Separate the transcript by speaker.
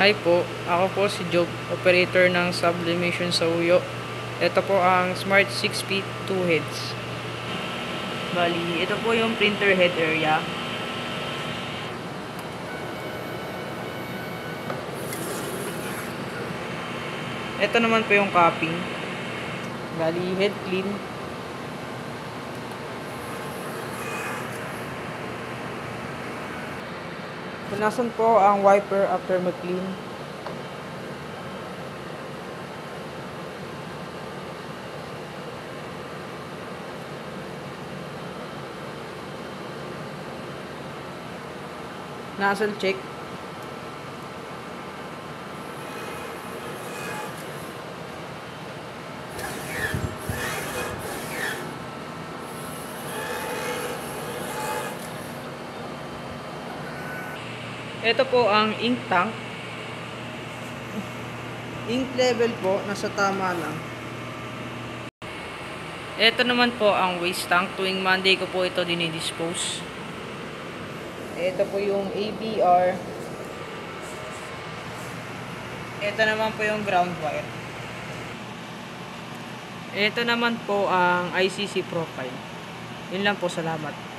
Speaker 1: Hi po, ako po si Job, operator ng sublimation sa Uyo. Ito po ang Smart 6 feet 2 heads. Bali, ito po yung printer head area. Ito naman po yung cupping. Bali, head clean. Punasan po ang wiper after mag-clean. Nozzle check. Ito po ang ink tank. Ink level po, nasa tama lang. Ito naman po ang waste tank. Tuwing Monday ko po ito dinidispose. Ito po yung ABR. Ito naman po yung ground wire. Ito naman po ang ICC profile. Yun lang po, salamat.